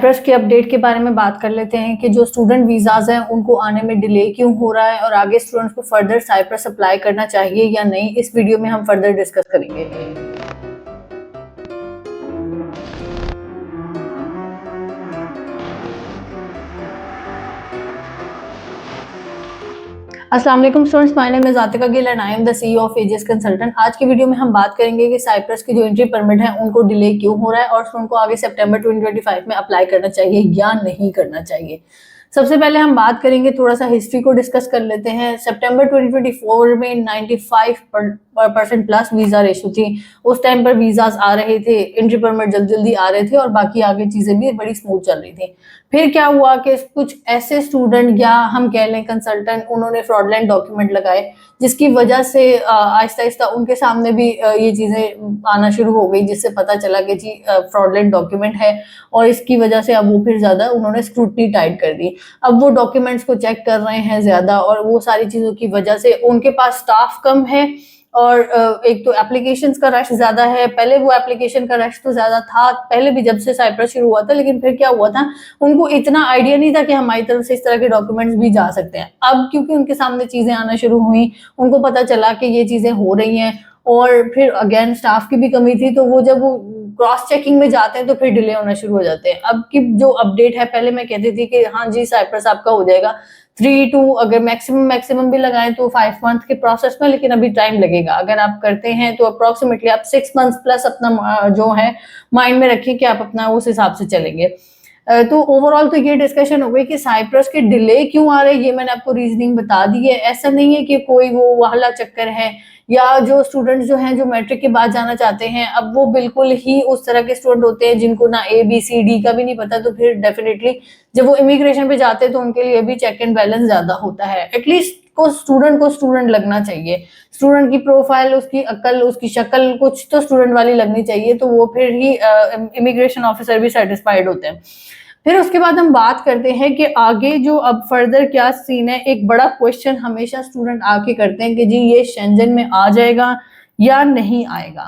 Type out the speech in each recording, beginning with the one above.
Cyprus के update के बारे में बात कर लेते हैं कि जो स्टूडेंट वीजाज हैं उनको आने में डिले क्यों हो रहा है और आगे स्टूडेंट्स को फर्दर साइप्रस अप्लाई करना चाहिए या नहीं, इस वीडियो में हम फर्दर डिस्कस करेंगे। अस्सलाम वालेकुम students, my name is Atika Gill and I am the CEO of AGS consultant. आज की वीडियो में हम बात करेंगे कि साइप्रस की जो एंट्री परमिट है उनको डिले क्यों हो रहा है और उनको आगे सितंबर 2025 में अप्लाई करना चाहिए या नहीं करना चाहिए। सबसे पहले हम बात करेंगे, थोड़ा सा हिस्ट्री को डिस्कस कर लेते हैं। सितंबर 2024 में 95% प्लस वीजा रेशो थी। उस टाइम पर वीजास आ रहे थे, एंट्री परमिट जल्दी जल्दी आ रहे थे और बाकी आगे चीजें भी बड़ी स्मूथ चल रही थी। फिर क्या हुआ कि कुछ ऐसे स्टूडेंट या हम कह लें कंसल्टेंट, उन्होंने फ्रॉडलेंट डॉक्यूमेंट लगाए जिसकी वजह से आहिस्ता आहिस्ता उनके सामने भी ये चीजें आना शुरू हो गई, जिससे पता चला कि जी फ्रॉडलेंट डॉक्यूमेंट है और इसकी वजह से अब वो फिर ज्यादा उन्होंने स्क्रूटनी टाइट कर दी। अब वो डॉक्यूमेंट्स को चेक कर रहे हैं ज्यादा और वो सारी चीजों की वजह से उनके पास स्टाफ कम है और एक तो एप्लीकेशंस का रश ज्यादा है। पहले वो एप्लीकेशन का रश तो ज्यादा था पहले भी जब से साइप्रस शुरू हुआ था, लेकिन फिर क्या हुआ था, उनको इतना आइडिया नहीं था कि हमारी तरफ से इस तरह के डॉक्यूमेंट्स भी जा सकते हैं। अब क्योंकि उनके सामने चीजें आना शुरू हुई, उनको पता चला कि ये चीजें हो रही हैं और फिर अगेन स्टाफ की भी कमी थी, तो वो जब वो क्रॉस चेकिंग में जाते हैं तो फिर डिले होना शुरू हो जाते हैं। अब की जो अपडेट है, पहले मैं कहती थी कि हाँ जी साइप्रस आपका हो जाएगा 3 to अगर मैक्सिमम भी लगाएं तो 5 मंथ के प्रोसेस में, लेकिन अभी टाइम लगेगा। अगर आप करते हैं तो अप्रोक्सीमेटली आप 6 मंथ प्लस अपना जो है माइंड में रखिए कि आप अपना उस हिसाब से चलेंगे। तो ओवरऑल तो ये डिस्कशन हो गई कि साइप्रस के डिले क्यों आ रहे हैं, ये मैंने आपको रीजनिंग बता दी है। ऐसा नहीं है कि कोई वो वाला चक्कर है, या जो स्टूडेंट्स जो हैं जो मैट्रिक के बाद जाना चाहते हैं, अब वो बिल्कुल ही उस तरह के स्टूडेंट होते हैं जिनको ना ABCD का भी नहीं पता, तो फिर डेफिनेटली जब वो इमिग्रेशन पे जाते हैं तो उनके लिए भी चेक एंड बैलेंस ज्यादा होता है। एटलीस्ट को स्टूडेंट लगना चाहिए, स्टूडेंट की प्रोफाइल, उसकी अकल, उसकी शक्ल कुछ तो स्टूडेंट वाली लगनी चाहिए, तो वो फिर ही इमिग्रेशन ऑफिसर भी सेटिस्फाइड होते हैं। फिर उसके बाद हम बात करते हैं कि आगे जो अब फर्दर क्या सीन है। एक बड़ा क्वेश्चन हमेशा स्टूडेंट आके करते हैं कि जी ये शेंजन में आ जाएगा या नहीं आएगा।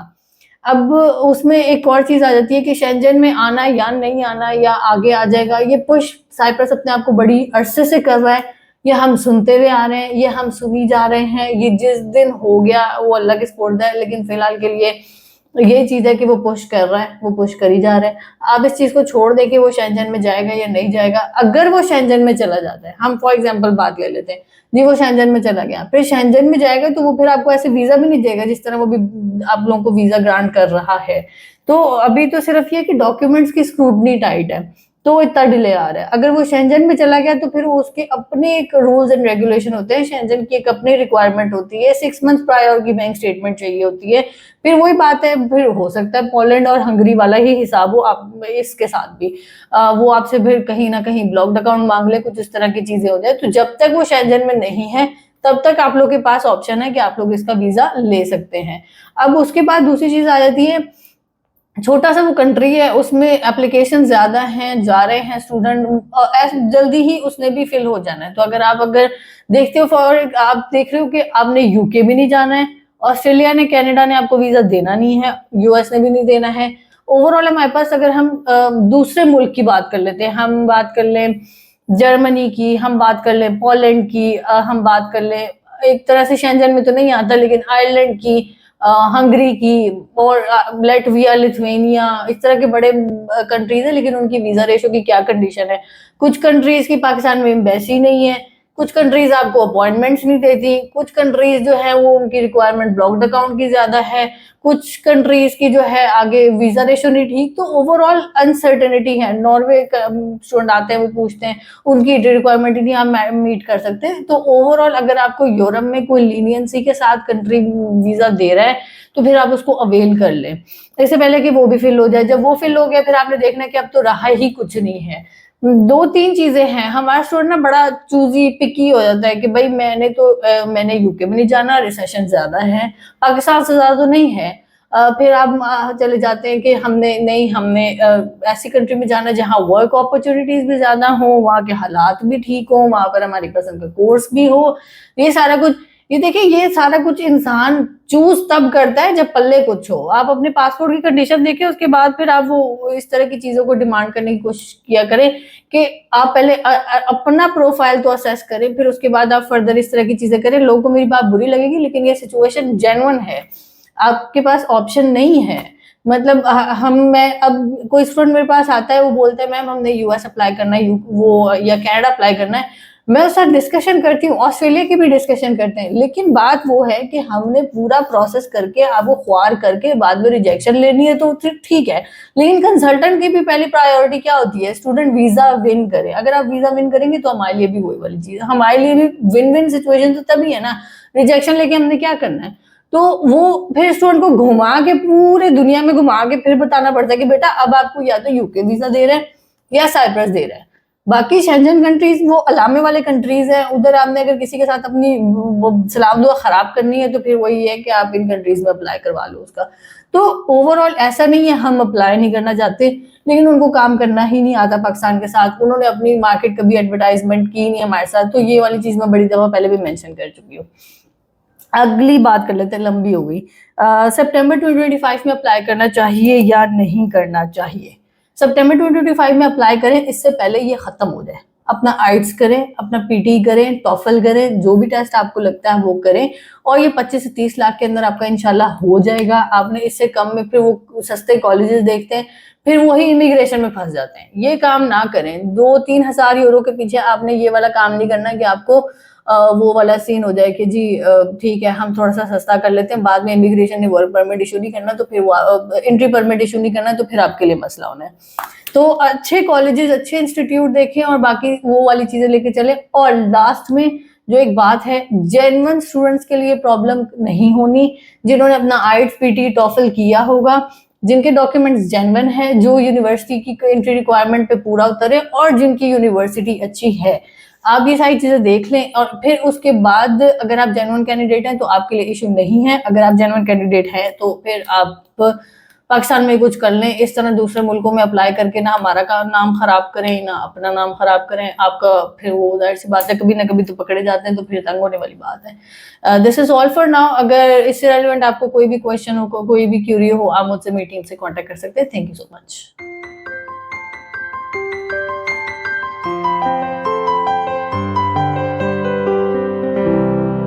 अब उसमें एक और चीज आ जाती है कि शेंजन में आना या नहीं आना या आगे आ जाएगा, ये पुश साइप्रस अपने आप को बड़ी अरसे से कर रहा है। ये हम सुनते हुए आ रहे हैं, ये हम सुनी जा रहे हैं, ये जिस दिन हो गया वो अल्लाह की स्पोर्ट है, लेकिन फिलहाल के लिए ये चीज है कि वो पुश कर रहा है, वो पुश कर ही जा रहा है। आप इस चीज को छोड़ दे कि वो शेंजन में जाएगा या नहीं जाएगा। अगर वो शेंजन में चला जाता है, हम फॉर एग्जांपल बात ले लेते हैं जी, वो शेंजन में चला गया, फिर शेंजन में जाएगा तो वो फिर आपको ऐसे वीजा भी नहीं देगा जिस तरह वो भी आप लोगों को वीजा ग्रांट कर रहा है। तो अभी तो सिर्फ ये कि डॉक्यूमेंट्स की स्क्रूटनी टाइट है, तो इतना डिले आ रहा है। अगर वो शेंजन में चला गया तो फिर उसके अपने एक रूल्स एंड रेगुलेशन होते हैं, शेंजन की एक अपनी रिक्वायरमेंट होती है, 6 मंथ प्रायर की बैंक स्टेटमेंट चाहिए होती है। फिर वही बात है, फिर हो सकता है पोलैंड और हंगरी वाला ही हिसाब हो आप इसके साथ भी, वो आपसे फिर कहीं ना कहीं ब्लॉक्ड अकाउंट मांग ले, कुछ इस तरह की चीजें हो जाए। तो जब तक वो शेंजन में नहीं है तब तक आप लोग के पास ऑप्शन है कि आप लोग इसका वीजा ले सकते हैं। अब उसके बाद दूसरी चीज आ जाती है, छोटा सा वो कंट्री है, उसमें एप्लीकेशन ज्यादा हैं, जा रहे हैं स्टूडेंट, जल्दी ही उसने भी फिल हो जाना है। तो अगर देखते हो, फॉर आप देख रहे हो कि आपने यूके भी नहीं जाना है, ऑस्ट्रेलिया ने, कनाडा ने आपको वीजा देना नहीं है, US ने भी नहीं देना है। ओवरऑल हमारे पास, अगर हम दूसरे मुल्क की बात कर लेते हैं, हम बात कर लें जर्मनी की, हम बात कर लें पोलैंड की, हम बात कर लें, एक तरह से शेंजन में तो नहीं आता, लेकिन आयरलैंड की, हंगरी की और लेटविया, लिथुआनिया, इस तरह के बड़े कंट्रीज है, लेकिन उनकी वीजा रेशो की क्या कंडीशन है। कुछ कंट्रीज की पाकिस्तान में एम्बेसी नहीं है, कुछ कंट्रीज आपको अपॉइंटमेंट्स नहीं देती, कुछ कंट्रीज जो है वो उनकी रिक्वायरमेंट ब्लॉक्ड अकाउंट की ज्यादा है, कुछ कंट्रीज की जो है आगे वीजा रेशो नहीं ठीक। तो ओवरऑल अनसर्टेनिटी है। नॉर्वे स्टूडेंट आते हैं, वो पूछते हैं उनकी रिक्वायरमेंट ही नहीं आप मीट कर सकते। तो ओवरऑल अगर आपको यूरोप में कोई लीनियंसी के साथ कंट्री वीजा दे रहा है तो फिर आप उसको अवेल कर लें, इससे पहले कि वो भी फिल हो जाए। जब वो फिल हो गया फिर आपने देखना है कि अब तो रहा ही कुछ नहीं है। 2-3 चीजें हैं। हमारा स्टूडेंट ना बड़ा चूजी पिकी हो जाता है कि भाई मैंने यूके में नहीं जाना, रिसेशन ज्यादा है, पाकिस्तान से ज्यादा तो नहीं है। फिर आप चले जाते हैं कि हमने ऐसी कंट्री में जाना जहाँ वर्क अपॉर्चुनिटीज भी ज्यादा हो, वहाँ के हालात भी ठीक हो, वहां पर हमारी पसंद का कोर्स भी हो, ये सारा कुछ। ये देखिए, ये सारा कुछ इंसान चूज तब करता है जब पल्ले कुछ हो। आप अपने पासपोर्ट की कंडीशन देखिए, उसके बाद फिर आप वो इस तरह की चीजों को डिमांड करने की कोशिश किया करें कि आप पहले अपना प्रोफाइल तो असेस करें, फिर उसके बाद आप फर्दर इस तरह की चीजें करें। लोगों को मेरी बात बुरी लगेगी, लेकिन ये सिचुएशन जेन्युइन है, आपके पास ऑप्शन नहीं है। मतलब मैं अब कोई स्टूडेंट मेरे पास आता है, वो बोलता है मैम हमने यूएस अप्लाई करना है, वो या कनाडा अप्लाई करना है, मैं उसके साथ डिस्कशन करती हूँ, ऑस्ट्रेलिया की भी डिस्कशन करते हैं, लेकिन बात वो है कि हमने पूरा प्रोसेस करके आपको ख्वार करके बाद में रिजेक्शन लेनी है तो ठीक है, लेकिन कंसल्टेंट की भी पहली प्रायोरिटी क्या होती है, स्टूडेंट वीजा विन करे। अगर आप वीजा विन करेंगे तो हमारे लिए भी वही वाली चीज, हमारे लिए भी विन विन सिचुएशन तो तभी है ना। रिजेक्शन लेके हमने क्या करना है, तो वो फिर स्टूडेंट को घुमा के पूरे दुनिया में घुमा के फिर बताना पड़ता है कि बेटा अब आपको या तो यूके वीजा दे रहे हैं या साइप्रस दे रहे हैं। बाकी शेंजन कंट्रीज वो अलामे वाले कंट्रीज हैं, उधर आपने अगर किसी के साथ अपनी सलाम दुआ खराब करनी है तो फिर वही है कि आप इन कंट्रीज में अप्लाई करवा लो उसका। तो ओवरऑल ऐसा नहीं है हम अप्लाई नहीं करना चाहते, लेकिन उनको काम करना ही नहीं आता पाकिस्तान के साथ। उन्होंने अपनी मार्केट कभी एडवर्टाइजमेंट की नहीं हमारे साथ, तो ये वाली चीज मैं बड़ी दफा पहले भी मेंशन कर चुकी हूँ। अगली बात कर लेते हैं, लंबी हो गई। सितंबर 2025 में अप्लाई करना चाहिए या नहीं करना चाहिए? सितंबर 2025 में अप्लाई करें, इससे पहले ये खत्म हो जाए। अपना आइट्स करें, अपना पीटी करें, टॉफल करें, जो भी टेस्ट आपको लगता है वो करें, और ये 25 से 30 लाख के अंदर आपका इंशाल्लाह हो जाएगा। आपने इससे कम में फिर वो सस्ते कॉलेजेस देखते हैं, फिर वही इमिग्रेशन में फंस जाते हैं। ये काम ना करें। 2-3 हजार यूरो के पीछे आपने ये वाला काम नहीं करना कि आपको वो वाला सीन हो जाए कि जी ठीक है हम थोड़ा सा सस्ता कर लेते हैं, बाद में इमिग्रेशन ने वर्क परमिट इशू नहीं करना तो फिर वो एंट्री परमिट इशू नहीं करना तो फिर आपके लिए मसला होना है। तो अच्छे कॉलेजेस, अच्छे इंस्टीट्यूट देखें और बाकी वो वाली चीजें लेके चले। और लास्ट में जो एक बात है, जेन्युइन स्टूडेंट्स के लिए प्रॉब्लम नहीं होनी, जिन्होंने अपना आइट्स पीटी टॉफल किया होगा, जिनके डॉक्यूमेंट्स जेन्युइन है, जो यूनिवर्सिटी की एंट्री रिक्वायरमेंट पे पूरा उतरे और जिनकी यूनिवर्सिटी अच्छी है। आप ये सारी चीजें देख लें और फिर उसके बाद अगर आप जेन्युइन कैंडिडेट हैं तो आपके लिए इशू नहीं है। अगर आप जेन्युइन कैंडिडेट हैं तो फिर आप पाकिस्तान में कुछ कर लें। इस तरह दूसरे मुल्कों में अप्लाई करके ना हमारा का नाम खराब करें, ना अपना नाम खराब करें। आपका फिर वो जाहिर सी बात है कभी ना कभी तो पकड़े जाते हैं, तो फिर तंग होने वाली बात है। This is all for now. अगर इससे रेलिवेंट आपको कोई भी क्वेश्चन हो, कोई भी क्यूरी हो, आप मुझसे मीटिंग से कॉन्टेक्ट कर सकते हैं। Thank you so much.